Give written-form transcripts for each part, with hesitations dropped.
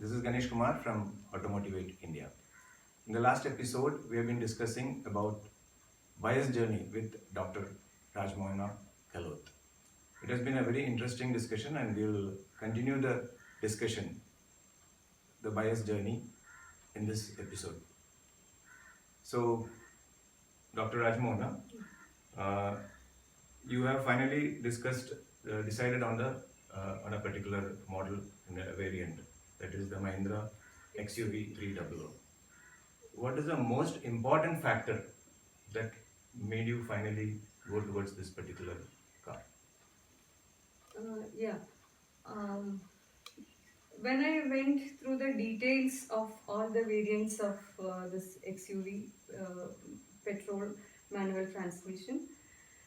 This is Ganesh Kumar from Automotivate India. In the last episode, we have been discussing about buyer's journey with Dr. Rajmohana Kalot. It has been a very interesting discussion, and we will continue the discussion, the buyer's journey, in this episode. So, Dr. Rajmohana, uh, you have finally decided on a particular model and a variant, that is the Mahindra XUV 300. What is the most important factor that made you finally go towards this particular car? Yeah. Um, when I went through the details of all the variants of this XUV petrol manual transmission,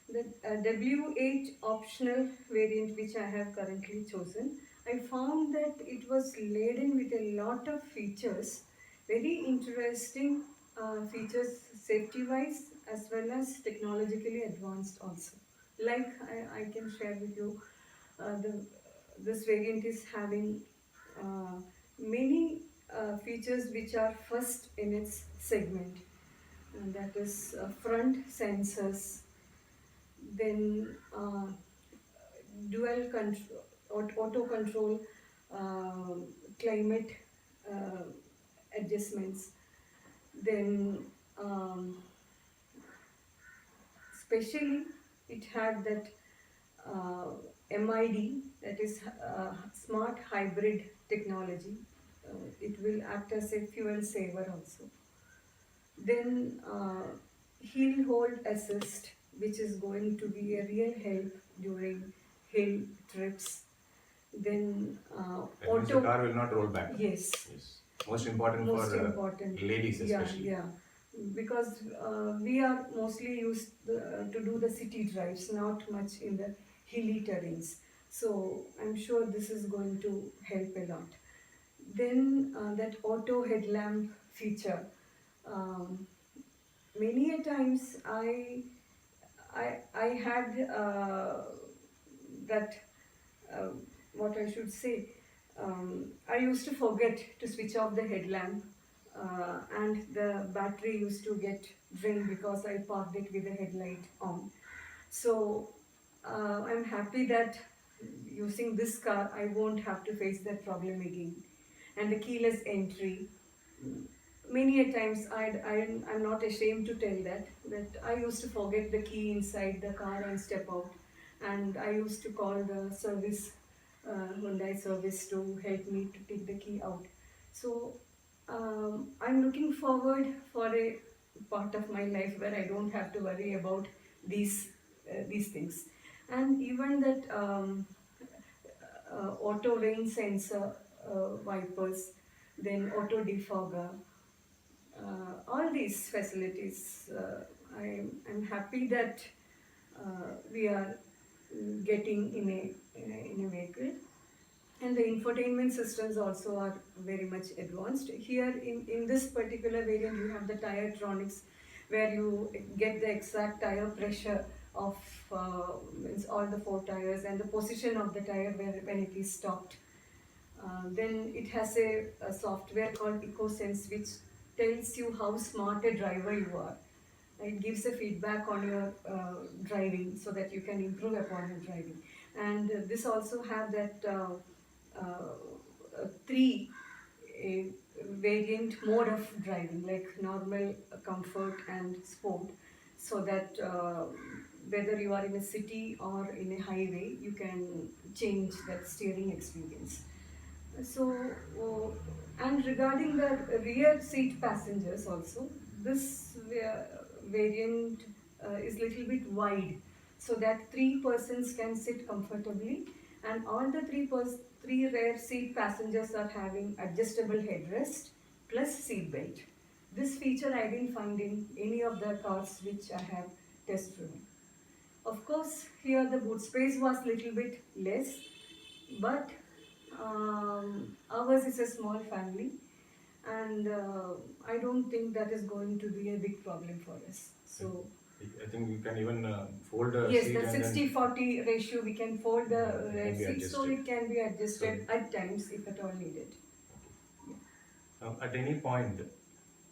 the W8 optional variant which I have currently chosen, I found that it was laden with a lot of features, very interesting features safety wise as well as technologically advanced also. Like I can share with you, this variant is having uh, many features which are first in its segment, and that is front sensors, then dual control, auto control, climate uh, adjustments, then especially it had that MID, that is smart hybrid technology. It will act as a fuel saver also. Then heel hold assist, which is going to be a real help during hill trips. Then That means the car will not roll back. Yes. Yes. Most important Most for important. ladies Yeah, especially. yeah. Because we are mostly used to do the city drives, not much in the hilly terrains. So I'm sure this is going to help a lot. Then that auto headlamp feature. Um, Many a times I had that uh, what I should say. I used to forget to switch off the headlamp, and the battery used to get drained because I parked it with the headlight on. So I'm happy that using this car, I won't have to face that problem again. And the keyless entry. Many a times I'm not ashamed to tell that I used to forget the key inside the car and step out, and I used to call the service, Hyundai service, to help me to take the key out. So I'm looking forward for a part of my life where I don't have to worry about these things, and even that auto rain sensor wipers, then auto defogger, all these facilities. I'm happy that we are getting in a vehicle. And the infotainment systems also are very much advanced. Here in this particular variant, you have the Tiretronics, where you get the exact tire pressure of means all the four tires and the position of the tire when it is stopped. Then it has a software called EcoSense, which tells you how smart a driver you are. It gives a feedback on your driving so that you can improve upon your driving. And this also have that three variant mode of driving, like normal, comfort, and sport, so that whether you are in a city or in a highway, you can change that steering experience. So, and regarding the rear seat passengers also, this variant is little bit wide, so that three persons can sit comfortably, and all the three rear seat passengers are having adjustable headrest plus seat belt. This feature I didn't find in any of the cars which I have test driven. Of course, here the boot space was little bit less, but ours is a small family, and I don't think that is going to be a big problem for us. So I think you can even fold a yes, seat the and 60-40 ratio, we can fold the it can be seat, so adjusted. it can be So adjusted at times if at all needed. Now, at any point,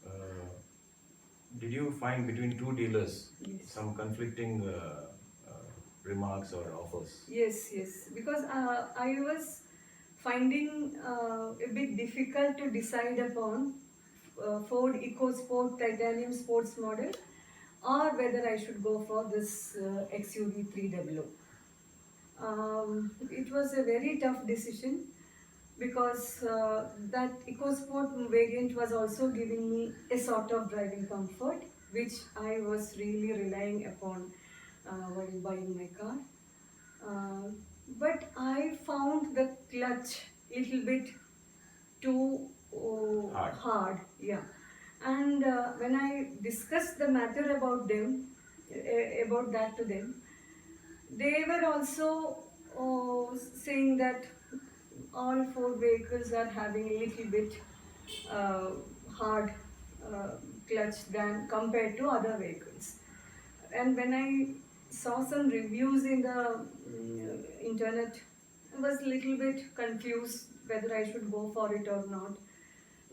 uh, did you find between two dealers Yes. some conflicting remarks or offers? Yes, because I was finding a bit difficult to decide upon Ford EcoSport titanium sports model or whether I should go for this XUV 300. It was a very tough decision because that EcoSport variant was also giving me a sort of driving comfort, which I was really relying upon while buying my car. Uh, but I found the clutch little bit too hard, yeah. And when I discussed the matter about them, about that to them, they were also saying that all four vehicles are having a little bit uh, hard uh, clutch than compared to other vehicles. And when I saw some reviews in the internet, I was a little bit confused whether I should go for it or not.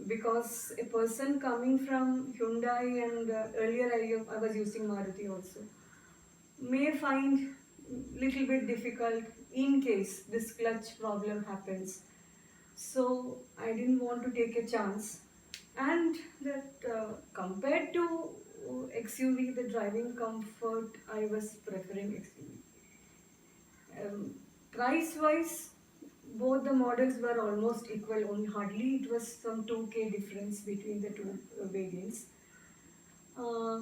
Because a person coming from Hyundai and earlier I was using Maruti also, may find little bit difficult in case this clutch problem happens. So I didn't want to take a chance. And that compared to XUV, the driving comfort, I was preferring XUV. Price wise, both the models were almost equal, only hardly it was some 2K difference between the two variants. Uh,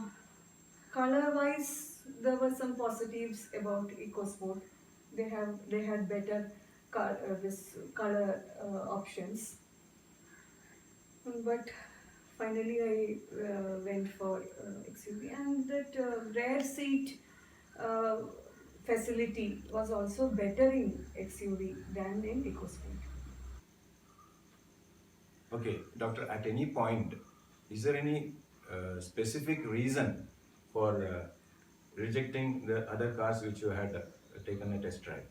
Color wise, there were some positives about EcoSport. They had better this color options. But finally, I went for XUV, and that rear seat uh, facility was also better in XUV than in EcoSport. Okay, doctor, at any point, is there any specific reason for rejecting the other cars which you had taken a test drive?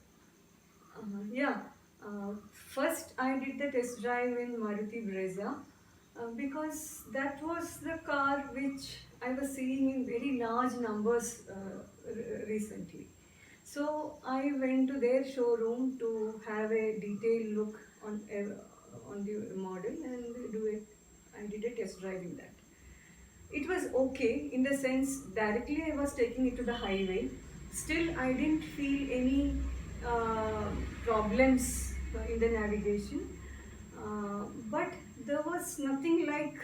Yeah, first I did the test drive in Maruti Brezza because that was the car which I was seeing in very large numbers recently. So I went to their showroom to have a detailed look on the model and do it. I did a test drive in that. It was okay in the sense directly I was taking it to the highway. Still, I didn't feel any uh, problems in the navigation. But there was nothing like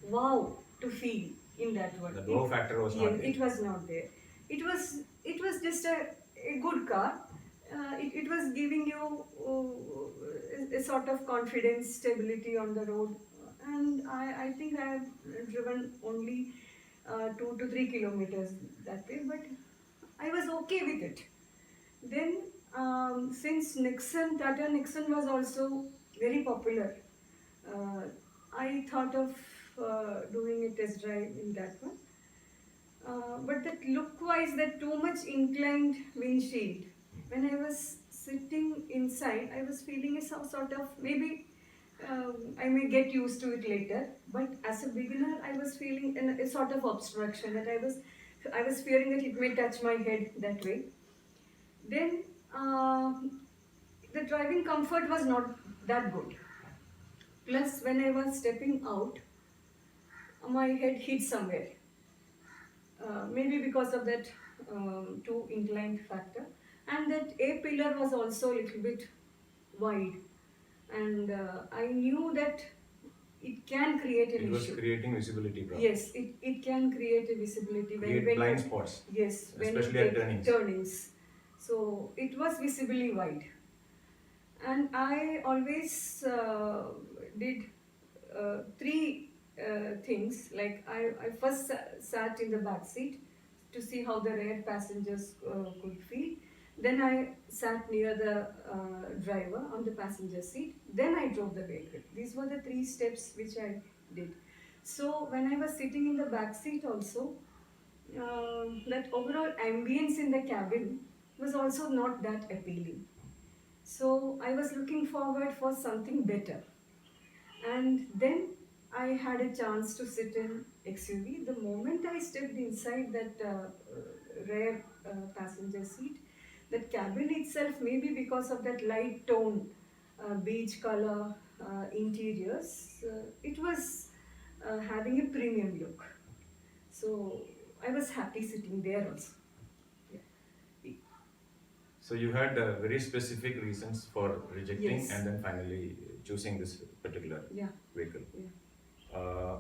wow to feel in that one. The wow factor was not there. It was not there. It was just a good car. It was giving you a sort of confidence, stability on the road, and I think I have driven only 2 to 3 kilometers that way, but I was okay with it. Then, since Tata Nixon was also very popular, uh, I thought of doing a test drive in that one. But that look-wise, that too much inclined windshield. When I was sitting inside, I was feeling a sort of maybe I may get used to it later. But as a beginner, I was feeling a sort of obstruction that I was fearing that it may touch my head that way. Then the driving comfort was not that good. Plus, when I was stepping out, my head hit somewhere. Maybe because of that too inclined factor, and that A pillar was also a little bit wide, and I knew that it can create an It was issue. creating visibility problem. Yes, it can create a visibility Create blind spots. Yes, when you Especially at take turnings. So it was visibly wide, and I always did three things. Like I first sat in the back seat to see how the rear passengers could feel. Then I sat near the driver on the passenger seat. Then I drove the vehicle. These were the three steps which I did. So when I was sitting in the back seat also, that overall ambience in the cabin was also not that appealing. So I was looking forward for something better. And then I had a chance to sit in XUV. The moment I stepped inside that rare passenger seat, that cabin itself, maybe because of that light tone, beige color interiors, it was having a premium look. So I was happy sitting there also. Yeah. So you had very specific reasons for rejecting Yes. and then finally choosing this particular Yeah. vehicle. Yeah.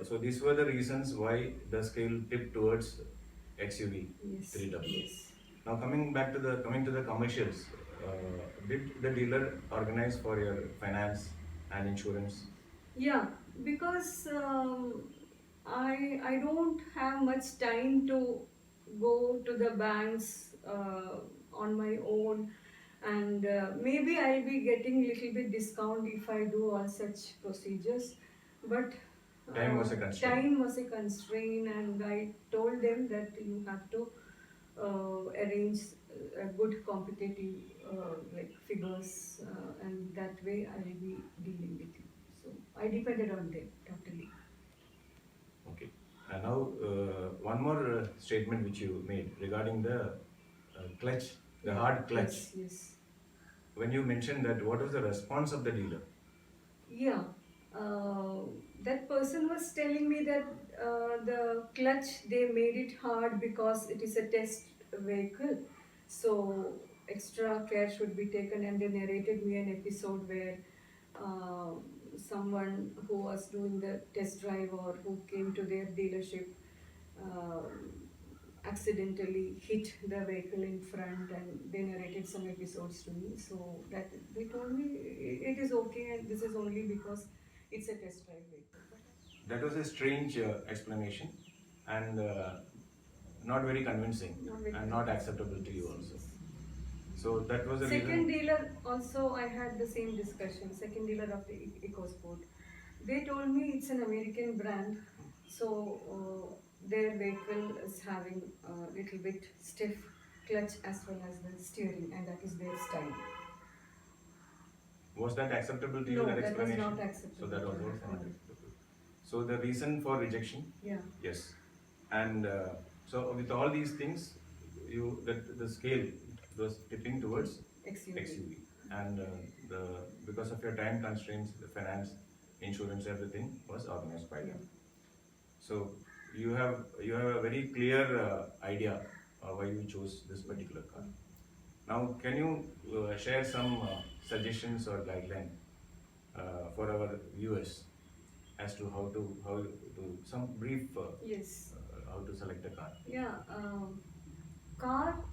So these were the reasons why the scale tipped towards XUV Yes. 3W. Yes. Now coming to the commercials, did the dealer organize for your finance and insurance? Yeah, because I don't have much time to go to the banks on my own, and maybe I'll be getting little bit discount if I do all such procedures, but Time was a constraint. time was a constraint, and I told them that you have to arrange a good competitive like figures, and that way I will be dealing with you. So I depended on them totally. Okay. And now one more statement which you made regarding the clutch, the Yeah. hard clutch. Yes, yes. When you mentioned that, what was the response of the dealer? Yeah, uh, that person was telling me that the clutch they made it hard because it is a test vehicle, so extra care should be taken. And they narrated me an episode where uh, someone who was doing the test drive or who came to their dealership uh, accidentally hit the vehicle in front, and they narrated some episodes to me, so that they told me it is okay and this is only because it's a test drive vehicle. That was a strange explanation and not very convincing Not very and not convincing. acceptable to you also. Yes. So that was the Second reason. dealer also, I had the same discussion. Second dealer of the EcoSport, they told me it's an American brand, so their vehicle is having a little bit stiff clutch as well as the steering, and that is their style. Was that acceptable to you, No, that that was explanation? not acceptable. So that was to me. also not No. acceptable. So the reason for rejection, Yeah. yes. And so with all these things, you that the scale was tipping towards XUV. XUV. And the because of your time constraints, the finance, insurance, everything was organized by them. So you have a very clear idea why you chose this particular car. Now, can you share some suggestions or guideline for our viewers as to how to some brief Yes. how to select a car? Yeah. Car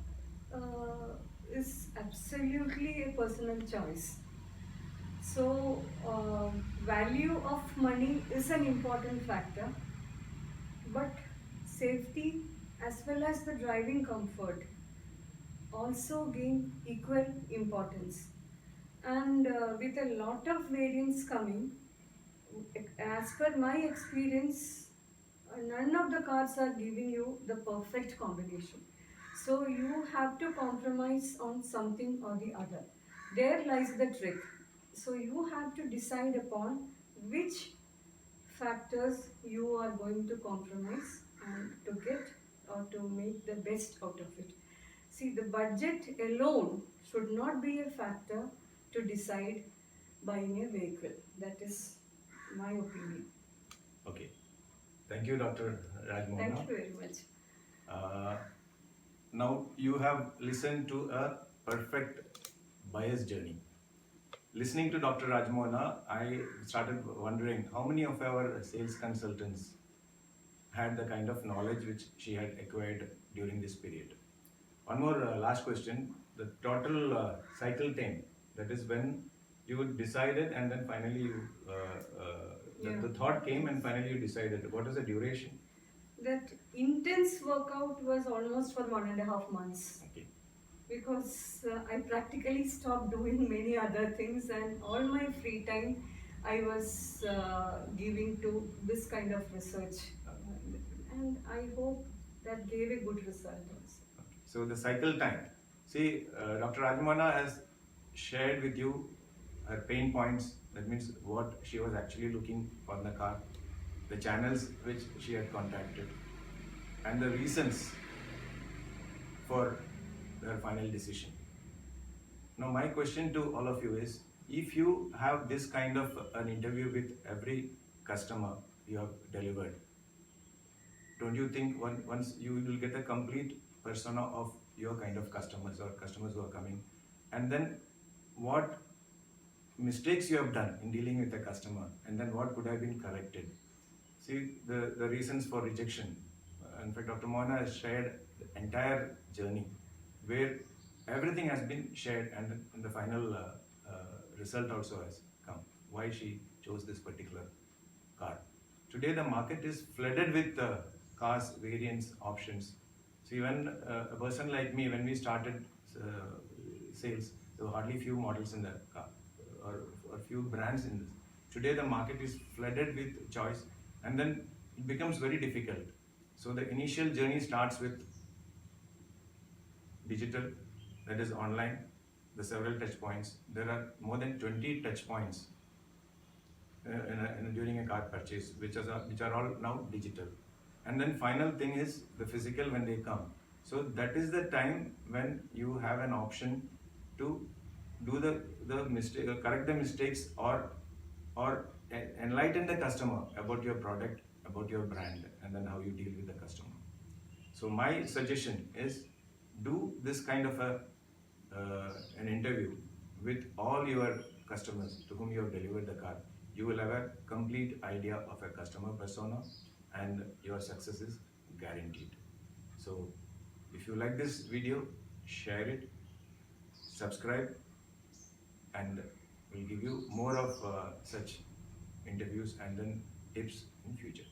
is absolutely a personal choice. So, value of money is an important factor, but safety as well as the driving comfort also gain equal importance. And with a lot of variants coming, as per my experience, none of the cars are giving you the perfect combination. So you have to compromise on something or the other. There lies the trick. So you have to decide upon which factors you are going to compromise and to get or to make the best out of it. See, the budget alone should not be a factor to decide buying a vehicle. That is my opinion. Okay. Thank you, Dr. Rajmohana. Thank you very much. Uh, now you have listened to a perfect buyer's journey. Listening to Dr. Rajmohana, I started wondering how many of our sales consultants had the kind of knowledge which she had acquired during this period. One more last question. The total cycle time, that is when you decided and then finally you, the thought came and finally you decided. What is the duration? That intense workout was almost for 1.5 months. Okay. Because I practically stopped doing many other things, and all my free time I was giving to this kind of research. And I hope that gave a good result also. Okay. So the cycle time. See, Dr. Rajmohana has shared with you her pain points, that means what she was actually looking for in the car, the channels which she had contacted, and the reasons for her final decision. Now, my question to all of you is, if you have this kind of an interview with every customer you have delivered, don't you think once you will get a complete persona of your kind of customers or customers who are coming, and then what mistakes you have done in dealing with a customer, and then what could have been corrected? See, the reasons for rejection. In fact, Dr. Moana has shared the entire journey where everything has been shared, and the final result also has come. Why she chose this particular car. Today, the market is flooded with cars, variants, options. So, even a person like me, when we started sales, there were hardly few models in the car, or few brands in this. Today, the market is flooded with choice, and then it becomes very difficult. So, the initial journey starts with digital, that is online, the several touch points. There are more than 20 touch points during a car purchase, which are all now digital. And then final thing is the physical when they come. So that is the time when you have an option to do the mistake, correct the mistakes, or enlighten the customer about your product, about your brand, and then how you deal with the customer. So my suggestion is, do this kind of an interview with all your customers to whom you have delivered the car. You will have a complete idea of a customer persona, and your success is guaranteed. So if you like this video, share it, subscribe, and we'll give you more of such interviews and then tips in future.